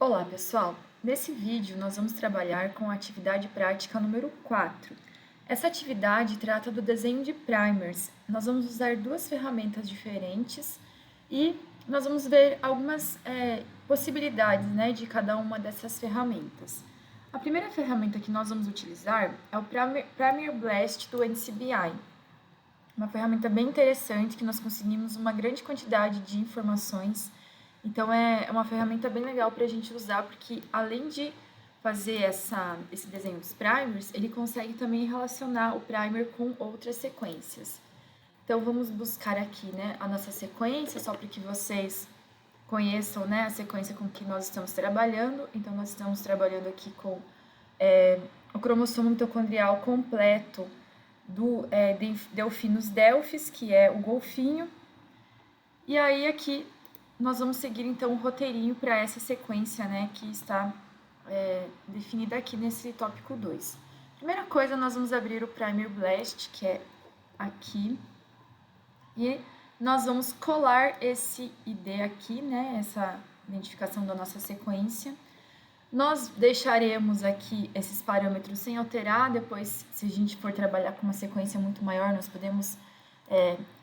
Olá, pessoal! Nesse vídeo, nós vamos trabalhar com a atividade prática número 4. Essa atividade trata do desenho de primers. Nós vamos usar duas ferramentas diferentes e nós vamos ver algumas possibilidades, né, de cada uma dessas ferramentas. A primeira ferramenta que nós vamos utilizar é o Primer Blast do NCBI. Uma ferramenta bem interessante que nós conseguimos uma grande quantidade de informações. Então, é uma ferramenta bem legal para a gente usar, porque além de fazer esse desenho dos primers, ele consegue também relacionar o primer com outras sequências. Então, vamos buscar aqui, né, a nossa sequência, só para que vocês conheçam, né, a sequência com que nós estamos trabalhando. Então, nós estamos trabalhando aqui com o cromossomo mitocondrial completo do Delphinus delphis, que é o golfinho. E aí, aqui, nós vamos seguir, então, o roteirinho para essa sequência, né, que está definida aqui nesse tópico 2. Primeira coisa, nós vamos abrir o Primer Blast, que é aqui, e nós vamos colar esse ID aqui, né, essa identificação da nossa sequência. Nós deixaremos aqui esses parâmetros sem alterar, depois, se a gente for trabalhar com uma sequência muito maior, nós podemos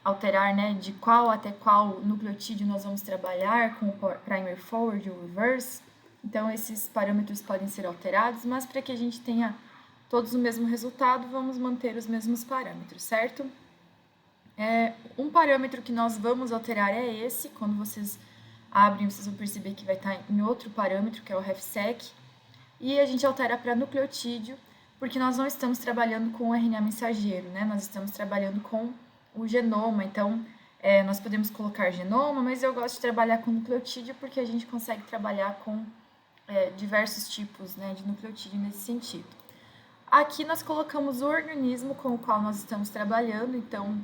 alterar, né, de qual até qual nucleotídeo nós vamos trabalhar com o primer forward ou reverse. Então, esses parâmetros podem ser alterados, mas para que a gente tenha todos o mesmo resultado, vamos manter os mesmos parâmetros, certo? Um parâmetro que nós vamos alterar é esse. Quando vocês abrem, vocês vão perceber que vai estar em outro parâmetro, que é o RefSec. E a gente altera para nucleotídeo, porque nós não estamos trabalhando com o RNA mensageiro, né? Nós estamos trabalhando com o genoma. Então, nós podemos colocar genoma, mas eu gosto de trabalhar com nucleotídeo porque a gente consegue trabalhar com diversos tipos, né, de nucleotídeo nesse sentido. Aqui nós colocamos o organismo com o qual nós estamos trabalhando, então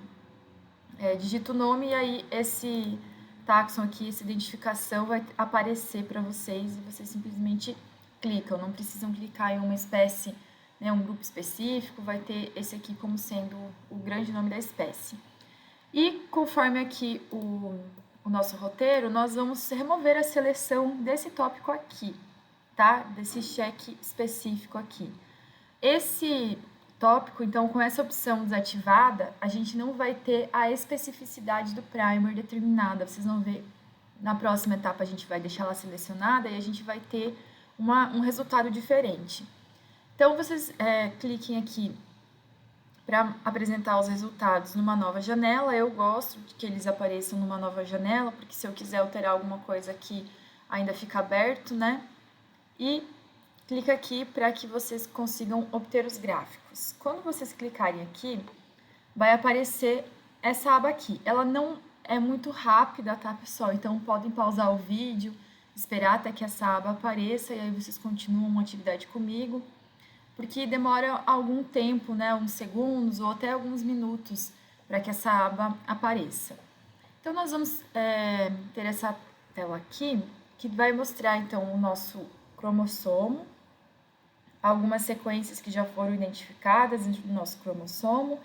digita o nome e aí esse táxon aqui, essa identificação vai aparecer para vocês e vocês simplesmente clicam, não precisam clicar em uma espécie, né, um grupo específico, vai ter esse aqui como sendo o grande nome da espécie. E conforme aqui o nosso roteiro, nós vamos remover a seleção desse tópico aqui, tá? Desse cheque específico aqui. Esse tópico, então, com essa opção desativada, a gente não vai ter a especificidade do primer determinada. Vocês vão ver, na próxima etapa a gente vai deixar ela selecionada e a gente vai ter um resultado diferente. Então, vocês cliquem aqui para apresentar os resultados numa nova janela. Eu gosto de que eles apareçam numa nova janela, porque se eu quiser alterar alguma coisa aqui, ainda fica aberto, né? E clica aqui para que vocês consigam obter os gráficos. Quando vocês clicarem aqui, vai aparecer essa aba aqui. Ela não é muito rápida, tá, pessoal? Então, podem pausar o vídeo, esperar até que essa aba apareça e aí vocês continuam a atividade comigo, porque demora algum tempo, né, uns segundos ou até alguns minutos para que essa aba apareça. Então, nós vamos ter essa tela aqui, que vai mostrar, então, o nosso cromossomo, algumas sequências que já foram identificadas dentro do nosso cromossomo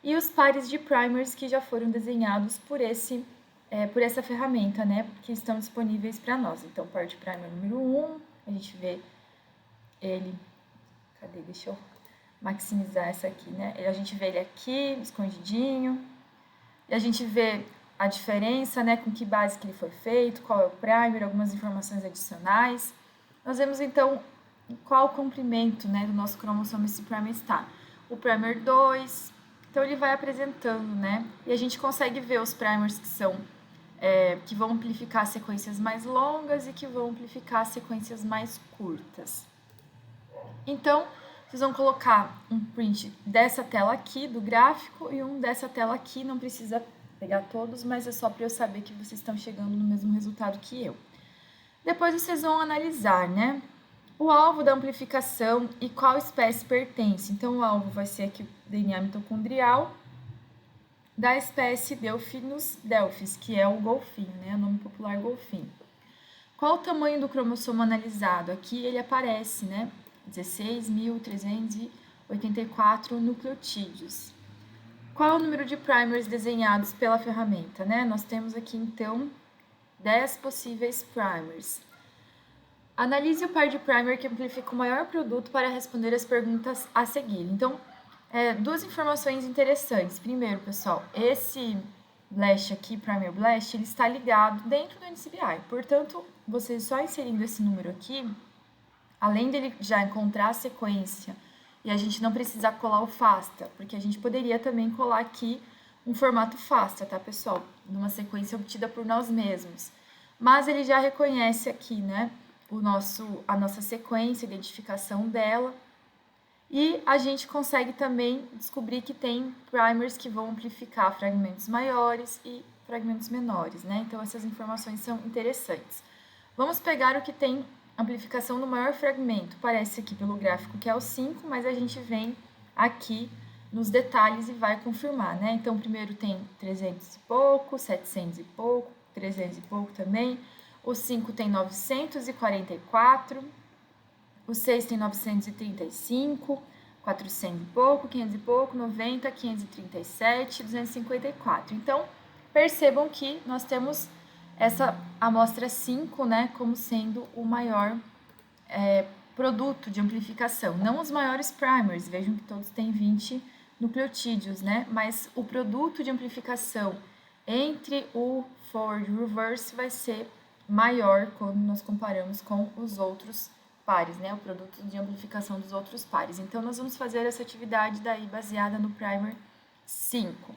e os pares de primers que já foram desenhados por essa ferramenta, né, que estão disponíveis para nós. Então, par de primer número 1, a gente vê ele... Cadê? Deixa eu maximizar essa aqui, né? A gente vê ele aqui, escondidinho. E a gente vê a diferença, né? Com que base que ele foi feito, qual é o primer, algumas informações adicionais. Nós vemos, então, qual o comprimento, né, do nosso cromossomo esse primer está. O primer 2, então ele vai apresentando, né? E a gente consegue ver os primers que vão amplificar sequências mais longas e que vão amplificar sequências mais curtas. Então, vocês vão colocar um print dessa tela aqui, do gráfico, e um dessa tela aqui. Não precisa pegar todos, mas é só para eu saber que vocês estão chegando no mesmo resultado que eu. Depois vocês vão analisar, né, o alvo da amplificação e qual espécie pertence. Então, o alvo vai ser aqui o DNA mitocondrial da espécie Delphinus delphis, que é o golfinho, né, o nome popular golfinho. Qual o tamanho do cromossomo analisado? Aqui ele aparece, né, 16.384 nucleotídeos. Qual é o número de primers desenhados pela ferramenta, né? Nós temos aqui, então, 10 possíveis primers. Analise o par de primer que amplifica o maior produto para responder as perguntas a seguir. Então, duas informações interessantes. Primeiro, pessoal, esse Blast aqui, Primer Blast, ele está ligado dentro do NCBI. Portanto, você só inserindo esse número aqui, além dele já encontrar a sequência, e a gente não precisar colar o FASTA, porque a gente poderia também colar aqui um formato FASTA, tá, pessoal? Numa sequência obtida por nós mesmos. Mas ele já reconhece aqui, né, a nossa sequência, a identificação dela, e a gente consegue também descobrir que tem primers que vão amplificar fragmentos maiores e fragmentos menores, né? Então, essas informações são interessantes. Vamos pegar o que tem amplificação no maior fragmento. Parece aqui pelo gráfico que é o 5, mas a gente vem aqui nos detalhes e vai confirmar, né? Então, primeiro tem 300 e pouco, 700 e pouco, 300 e pouco também. O 5 tem 944, o 6 tem 935, 400 e pouco, 500 e pouco, 90, 537, 254. Então, percebam que nós temos essa amostra 5, né, como sendo o maior produto de amplificação. Não os maiores primers, vejam que todos têm 20 nucleotídeos, né, mas o produto de amplificação entre o forward e o reverse vai ser maior quando nós comparamos com os outros pares, né, o produto de amplificação dos outros pares. Então, nós vamos fazer essa atividade daí baseada no primer 5.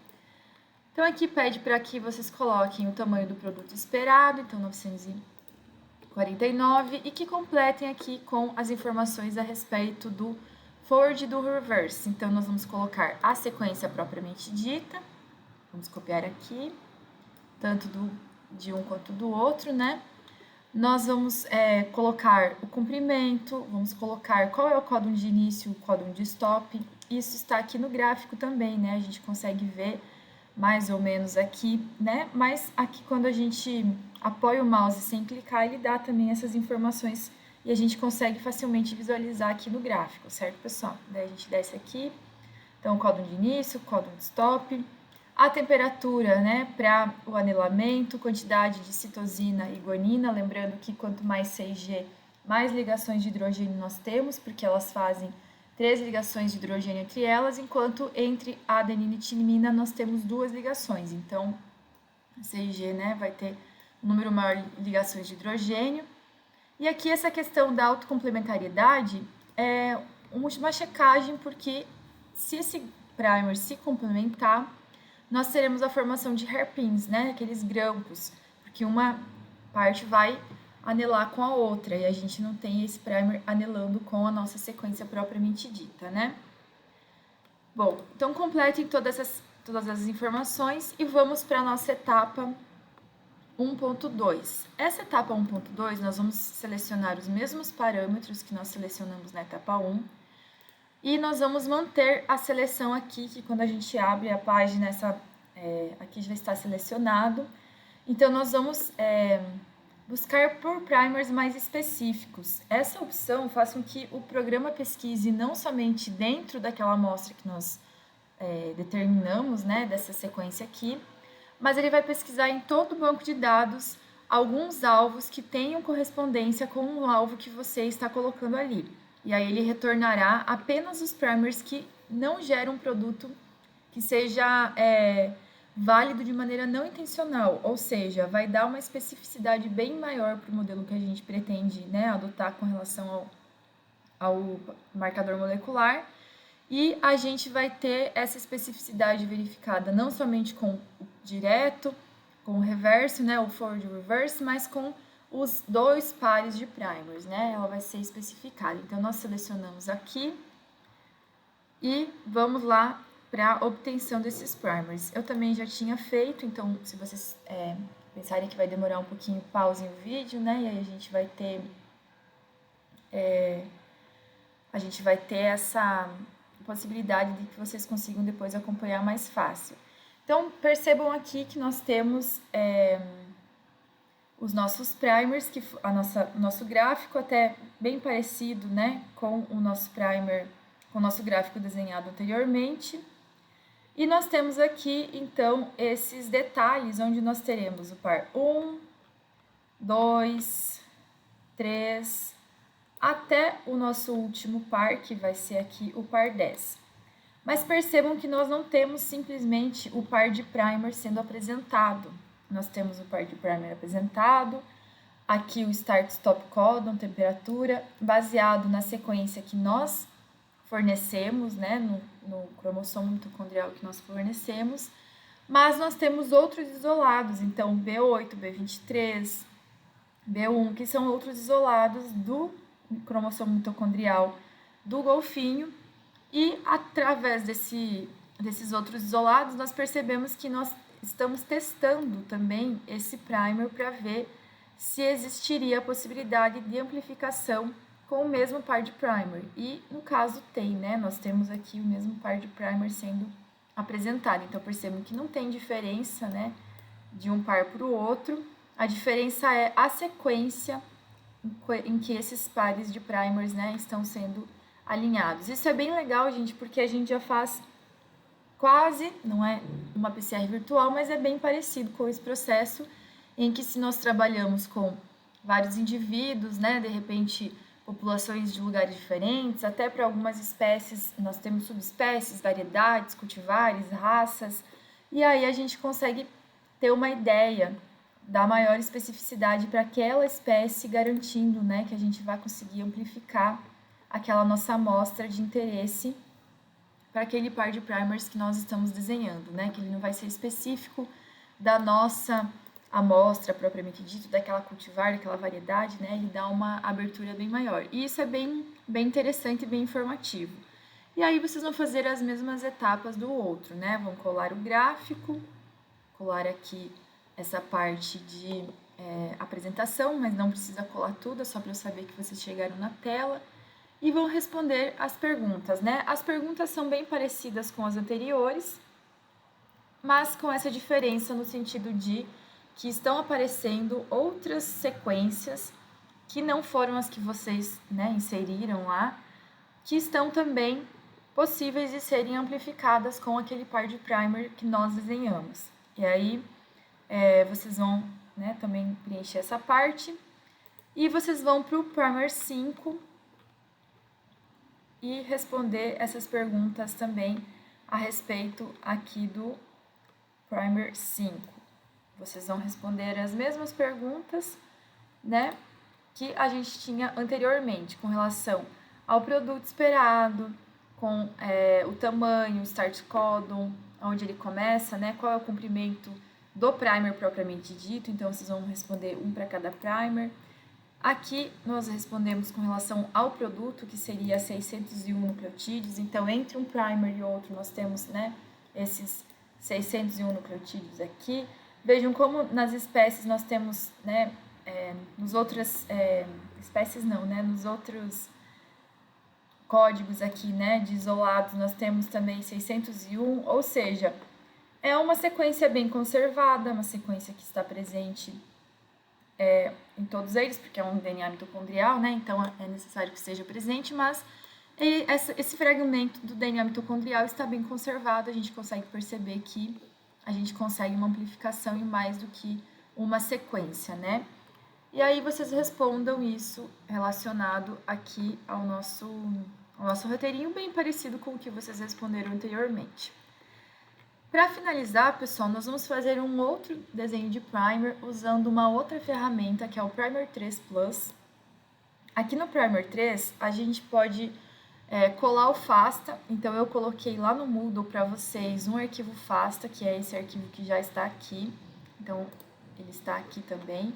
Então, aqui pede para que vocês coloquem o tamanho do produto esperado, então 949, e que completem aqui com as informações a respeito do forward e do reverse. Então, nós vamos colocar a sequência propriamente dita, vamos copiar aqui, tanto de um quanto do outro, né? Nós vamos colocar o comprimento, vamos colocar qual é o códon de início, o códon de stop. Isso está aqui no gráfico também, né? A gente consegue ver mais ou menos aqui, né? Mas aqui quando a gente apoia o mouse sem clicar, ele dá também essas informações e a gente consegue facilmente visualizar aqui no gráfico, certo, pessoal? Daí a gente desce aqui, então, códon de início, códon de stop, a temperatura, né, para o anilamento, quantidade de citosina e guanina, lembrando que quanto mais CIG, mais ligações de hidrogênio nós temos, porque elas fazem 3 ligações de hidrogênio entre elas, enquanto entre a adenina e timina nós temos 2 ligações. Então, a CIG, né, vai ter um número maior de ligações de hidrogênio. E aqui essa questão da autocomplementariedade é uma checagem, porque se esse primer se complementar, nós teremos a formação de hairpins, né, aqueles grampos, porque uma parte vai anelar com a outra, e a gente não tem esse primer anelando com a nossa sequência propriamente dita, né? Bom, então completem todas as informações e vamos para a nossa etapa 1.2. Essa etapa 1.2, nós vamos selecionar os mesmos parâmetros que nós selecionamos na etapa 1, e nós vamos manter a seleção aqui, que quando a gente abre a página, aqui já está selecionado. Então, nós vamos buscar por primers mais específicos. Essa opção faz com que o programa pesquise não somente dentro daquela amostra que nós determinamos, né, dessa sequência aqui, mas ele vai pesquisar em todo o banco de dados alguns alvos que tenham correspondência com o alvo que você está colocando ali. E aí ele retornará apenas os primers que não geram um produto que seja válido de maneira não intencional, ou seja, vai dar uma especificidade bem maior para o modelo que a gente pretende, né, adotar com relação ao marcador molecular, e a gente vai ter essa especificidade verificada não somente com o direto, com o reverso, né, o forward e o reverse, mas com os 2 pares de primers, né, ela vai ser especificada. Então, nós selecionamos aqui e vamos lá para a obtenção desses primers. Eu também já tinha feito, então, se vocês pensarem que vai demorar um pouquinho, pausem o vídeo, né, e aí a gente vai ter essa possibilidade de que vocês consigam depois acompanhar mais fácil. Então, percebam aqui que nós temos os nossos primers, que nosso gráfico até bem parecido, né, com o nosso primer, com o nosso gráfico desenhado anteriormente. E nós temos aqui, então, esses detalhes, onde nós teremos o par 1, 2, 3, até o nosso último par, que vai ser aqui o par 10. Mas percebam que nós não temos simplesmente o par de primer sendo apresentado. Nós temos o par de primer apresentado, aqui o start stop codon, temperatura, baseado na sequência que nós fornecemos, né, no cromossomo mitocondrial que nós fornecemos, mas nós temos outros isolados, então B8, B23, B1, que são outros isolados do cromossomo mitocondrial do golfinho, e através desses outros isolados nós percebemos que nós estamos testando também esse primer para ver se existiria a possibilidade de amplificação com o mesmo par de primer. E no caso tem, né? Nós temos aqui o mesmo par de primer sendo apresentado. Então percebam que não tem diferença, né, de um par para o outro. A diferença é a sequência em que esses pares de primers, né, estão sendo alinhados. Isso é bem legal, gente, porque a gente já faz quase, não é uma PCR virtual, mas é bem parecido com esse processo em que, se nós trabalhamos com vários indivíduos, né, de repente populações de lugares diferentes, até para algumas espécies nós temos subespécies, variedades, cultivares, raças, e aí a gente consegue ter uma ideia da maior especificidade para aquela espécie, garantindo, né, que a gente vai conseguir amplificar aquela nossa amostra de interesse para aquele par de primers que nós estamos desenhando, né, que ele não vai ser específico da nossa amostra propriamente dito, daquela cultivar, daquela variedade, né, ele dá uma abertura bem maior. E isso é bem interessante e bem informativo. E aí vocês vão fazer as mesmas etapas do outro, né, vão colar o gráfico, colar aqui essa parte de apresentação, mas não precisa colar tudo, é só para eu saber que vocês chegaram na tela. E vão responder as perguntas, né? As perguntas são bem parecidas com as anteriores, mas com essa diferença no sentido de que estão aparecendo outras sequências que não foram as que vocês, né, inseriram lá, que estão também possíveis de serem amplificadas com aquele par de primer que nós desenhamos. E aí vocês vão, né, também preencher essa parte e vocês vão para o primer 5 e responder essas perguntas também a respeito aqui do primer 5. Vocês vão responder as mesmas perguntas, né, que a gente tinha anteriormente, com relação ao produto esperado, com o tamanho, o start codon, onde ele começa, né, qual é o comprimento do primer propriamente dito, então vocês vão responder um para cada primer. Aqui nós respondemos com relação ao produto, que seria 601 nucleotídeos, então entre um primer e outro nós temos, né, esses 601 nucleotídeos aqui. Vejam como nas espécies nós temos, né, nos outras espécies não, né, nos outros códigos aqui, né, de isolados nós temos também 601, ou seja, é uma sequência bem conservada, uma sequência que está presente em todos eles, porque é um DNA mitocondrial, né? Então é necessário que esteja presente, mas esse fragmento do DNA mitocondrial está bem conservado, a gente consegue perceber que a gente consegue uma amplificação em mais do que uma sequência, né? E aí vocês respondam isso relacionado aqui ao nosso roteirinho, bem parecido com o que vocês responderam anteriormente. Para finalizar, pessoal, nós vamos fazer um outro desenho de primer usando uma outra ferramenta, que é o Primer 3 Plus. Aqui no Primer 3, a gente pode colar o FASTA, então eu coloquei lá no Moodle para vocês um arquivo FASTA, que é esse arquivo que já está aqui, então ele está aqui também.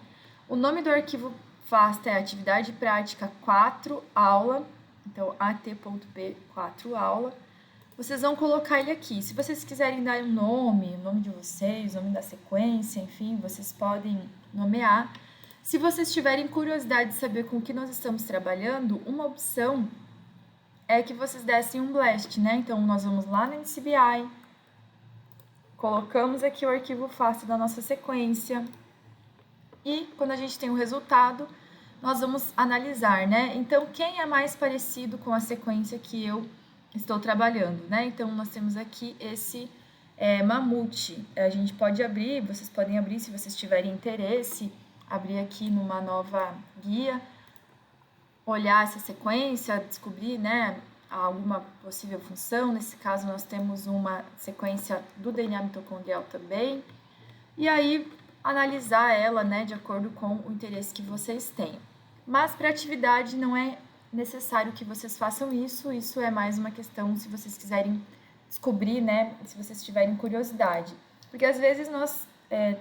O nome do arquivo FASTA é Atividade Prática 4 Aula, então at.p 4 Aula. Vocês vão colocar ele aqui. Se vocês quiserem dar um nome, o nome de vocês, o nome da sequência, enfim, vocês podem nomear. Se vocês tiverem curiosidade de saber com o que nós estamos trabalhando, uma opção é que vocês dessem um blast, né? Então, nós vamos lá no NCBI, colocamos aqui o arquivo FASTA da nossa sequência e, quando a gente tem o resultado, nós vamos analisar, né? Então, quem é mais parecido com a sequência que eu estou trabalhando, né? Então, nós temos aqui esse mamute. A gente pode abrir, vocês podem abrir se vocês tiverem interesse, abrir aqui numa nova guia, olhar essa sequência, descobrir, né, alguma possível função. Nesse caso, nós temos uma sequência do DNA mitocondrial também. E aí, analisar ela, né, de acordo com o interesse que vocês têm. Mas para atividade não é necessário que vocês façam isso é mais uma questão se vocês quiserem descobrir, né, se vocês tiverem curiosidade. Porque às vezes nós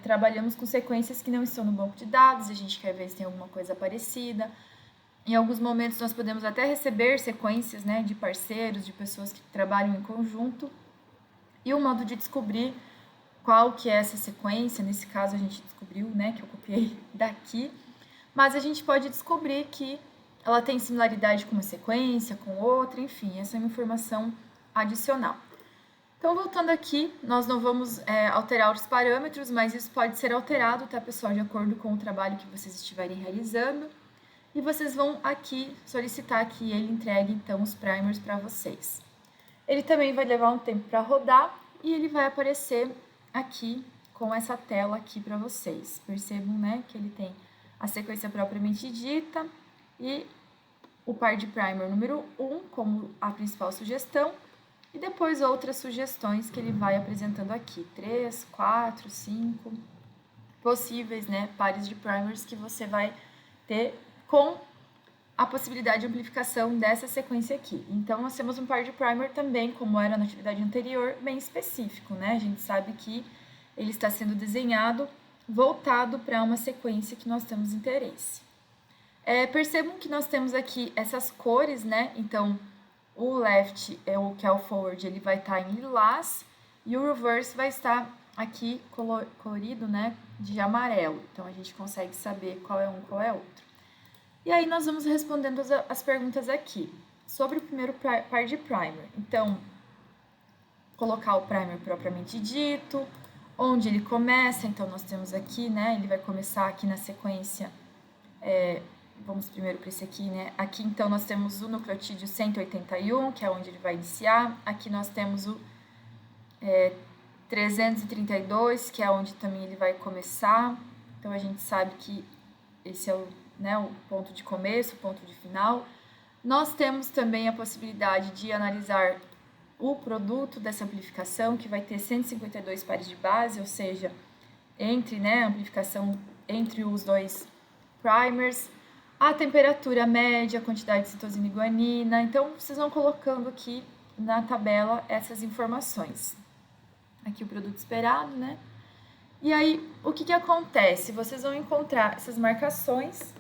trabalhamos com sequências que não estão no banco de dados, a gente quer ver se tem alguma coisa parecida. Em alguns momentos nós podemos até receber sequências, né, de parceiros, de pessoas que trabalham em conjunto. E o modo de descobrir qual que é essa sequência, nesse caso a gente descobriu, né, que eu copiei daqui, mas a gente pode descobrir que ela tem similaridade com uma sequência, com outra, enfim, essa é uma informação adicional. Então, voltando aqui, nós não vamos alterar os parâmetros, mas isso pode ser alterado, tá, pessoal, de acordo com o trabalho que vocês estiverem realizando. E vocês vão aqui solicitar que ele entregue, então, os primers para vocês. Ele também vai levar um tempo para rodar e ele vai aparecer aqui com essa tela aqui para vocês. Percebam, né, que ele tem a sequência propriamente dita e o par de primer número 1 como a principal sugestão e depois outras sugestões que ele vai apresentando aqui, 3, 4, 5 possíveis, né, pares de primers que você vai ter com a possibilidade de amplificação dessa sequência aqui. Então, nós temos um par de primer também, como era na atividade anterior, bem específico, né? A gente sabe que ele está sendo desenhado voltado para uma sequência que nós temos interesse. Percebam que nós temos aqui essas cores, né? Então, o left, que é o forward, ele vai estar em lilás, e o reverse vai estar aqui colorido, né, de amarelo. Então, a gente consegue saber qual é um, qual é outro. E aí, nós vamos respondendo as perguntas aqui. Sobre o primeiro par de primer. Então, colocar o primer propriamente dito, onde ele começa. Então, nós temos aqui, né, ele vai começar aqui na sequência, vamos primeiro para esse aqui, né? Aqui, então, nós temos o nucleotídeo 181, que é onde ele vai iniciar. Aqui nós temos o 332, que é onde também ele vai começar. Então, a gente sabe que esse é o ponto de começo, o ponto de final. Nós temos também a possibilidade de analisar o produto dessa amplificação, que vai ter 152 pares de base, ou seja, entre, né, a amplificação entre os dois primers, a temperatura média, a quantidade de citosina e guanina. Então, vocês vão colocando aqui na tabela essas informações. Aqui o produto esperado, né? E aí, o que acontece? Vocês vão encontrar essas marcações,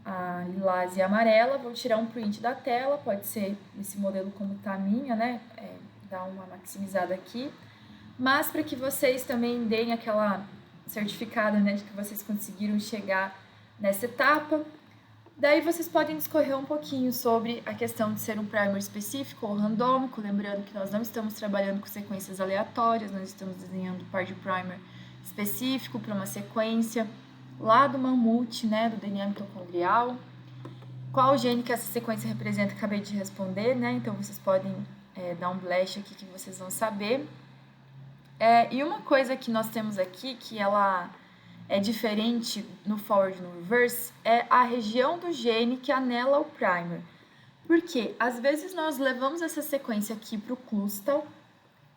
a lilás e a amarela, vou tirar um print da tela, pode ser esse modelo como tá a minha, né? Dar uma maximizada aqui. Mas para que vocês também deem aquela certificada, né, de que vocês conseguiram chegar nessa etapa. Daí vocês podem discorrer um pouquinho sobre a questão de ser um primer específico ou randômico, lembrando que nós não estamos trabalhando com sequências aleatórias, nós estamos desenhando par de primer específico para uma sequência lá do mamute, né, do DNA mitocondrial. Qual gene que essa sequência representa, acabei de responder, né, então vocês podem dar um flash aqui que vocês vão saber. E uma coisa que nós temos aqui, que ela é diferente no forward e no reverse, é a região do gene que anela o primer. Porque às vezes nós levamos essa sequência aqui para o clustal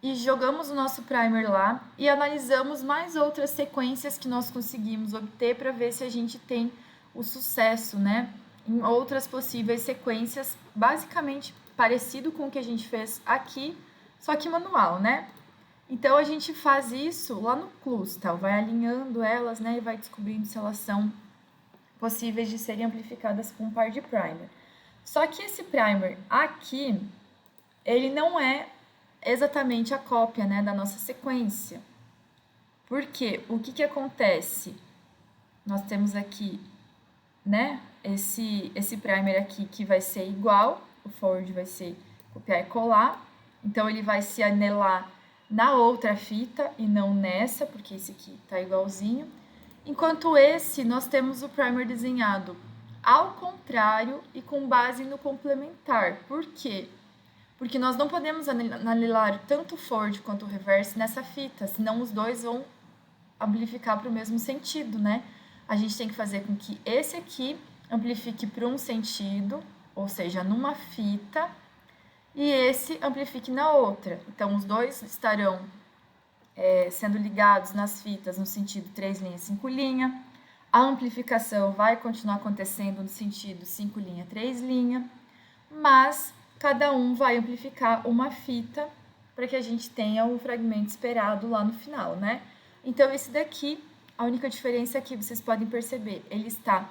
e jogamos o nosso primer lá e analisamos mais outras sequências que nós conseguimos obter para ver se a gente tem o sucesso, né, em outras possíveis sequências, basicamente parecido com o que a gente fez aqui, só que manual, né? Então, a gente faz isso lá no clustal, vai alinhando elas, né, e vai descobrindo se elas são possíveis de serem amplificadas com um par de primer. Só que esse primer aqui, ele não é exatamente a cópia, né, da nossa sequência. Por quê? O que acontece? Nós temos aqui, né, esse primer aqui que vai ser igual, o forward vai ser copiar e colar, então ele vai se anelar na outra fita e não nessa, porque esse aqui tá igualzinho. Enquanto esse, nós temos o primer desenhado ao contrário e com base no complementar. Por quê? Porque nós não podemos analiar tanto o forward quanto o reverse nessa fita, senão os dois vão amplificar para o mesmo sentido, né? A gente tem que fazer com que esse aqui amplifique para um sentido, ou seja, numa fita, e esse amplifique na outra. Então, os dois estarão sendo ligados nas fitas no sentido 3 linha, 5 linha. A amplificação vai continuar acontecendo no sentido 5 linha, 3 linha, mas cada um vai amplificar uma fita para que a gente tenha o fragmento esperado lá no final, né? Então, esse daqui, a única diferença aqui, vocês podem perceber, ele está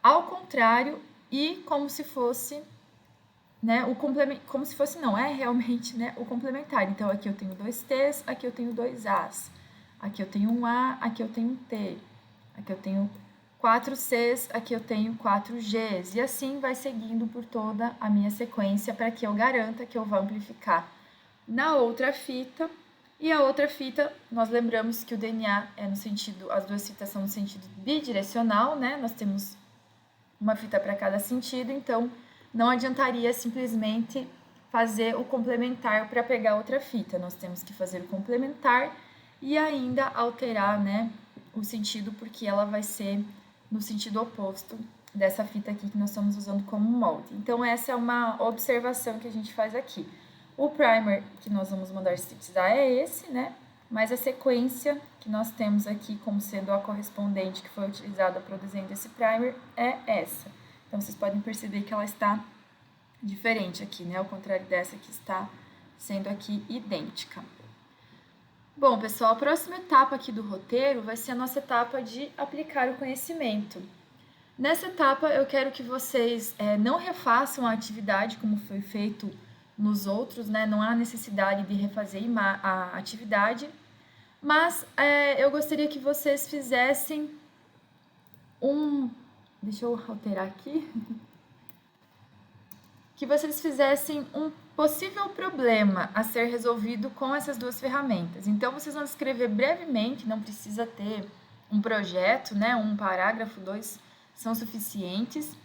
ao contrário e como se fosse, né, o complemento, como se fosse, não, é realmente, né, o complementar. Então, aqui eu tenho 2 T's, aqui eu tenho 2 A's, aqui eu tenho um A, aqui eu tenho um T, aqui eu tenho 4 Cs, aqui eu tenho 4 Gs, e assim vai seguindo por toda a minha sequência para que eu garanta que eu vou amplificar na outra fita. E a outra fita, nós lembramos que o DNA é no sentido, as duas fitas são no sentido bidirecional, né? Nós temos uma fita para cada sentido, então não adiantaria simplesmente fazer o complementar para pegar outra fita. Nós temos que fazer o complementar e ainda alterar, né, o sentido, porque ela vai ser no sentido oposto dessa fita aqui que nós estamos usando como molde. Então, essa é uma observação que a gente faz aqui. O primer que nós vamos mandar sintetizar é esse, né? Mas a sequência que nós temos aqui como sendo a correspondente que foi utilizada para o desenho desse primer é essa. Então, vocês podem perceber que ela está diferente aqui, né? Ao contrário dessa que está sendo aqui idêntica. Bom, pessoal, a próxima etapa aqui do roteiro vai ser a nossa etapa de aplicar o conhecimento. Nessa etapa, eu quero que vocês não refaçam a atividade como foi feito nos outros, né? Não há necessidade de refazer a atividade, mas eu gostaria que vocês fizessem deixa eu alterar aqui. Que vocês fizessem um possível problema a ser resolvido com essas duas ferramentas. Então, vocês vão escrever brevemente, não precisa ter um projeto, né? Um parágrafo, 2 são suficientes.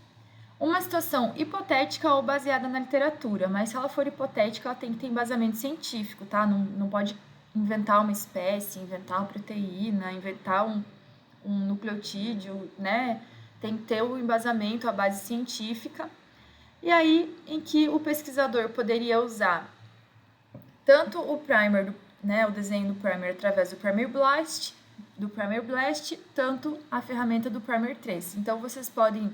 Uma situação hipotética ou baseada na literatura, mas se ela for hipotética, ela tem que ter embasamento científico, tá? Não pode inventar uma espécie, inventar uma proteína, inventar um nucleotídeo, né? Tem que ter o embasamento, a base científica. E aí, em que o pesquisador poderia usar tanto o primer, né, o desenho do primer através do Primer Blast, tanto a ferramenta do Primer Trace. Então, vocês podem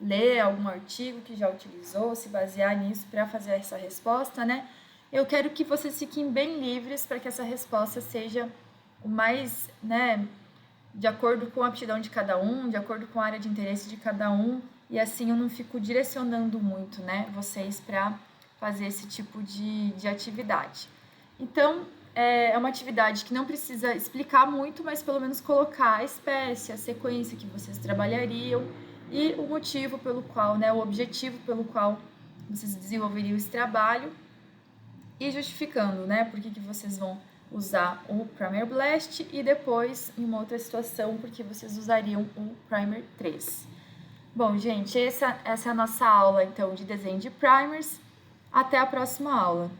ler algum artigo que já utilizou, se basear nisso para fazer essa resposta, né? Eu quero que vocês fiquem bem livres para que essa resposta seja o mais, né, de acordo com a aptidão de cada um, de acordo com a área de interesse de cada um, e assim eu não fico direcionando muito, né, vocês para fazer esse tipo de atividade. Então, é uma atividade que não precisa explicar muito, mas pelo menos colocar a espécie, a sequência que vocês trabalhariam e o motivo pelo qual, né, o objetivo pelo qual vocês desenvolveriam esse trabalho e justificando, né, por que vocês vão usar o Primer Blast e depois, em uma outra situação, porque vocês usariam o Primer Trace. Bom, gente, essa é a nossa aula, então, de desenho de primers. Até a próxima aula.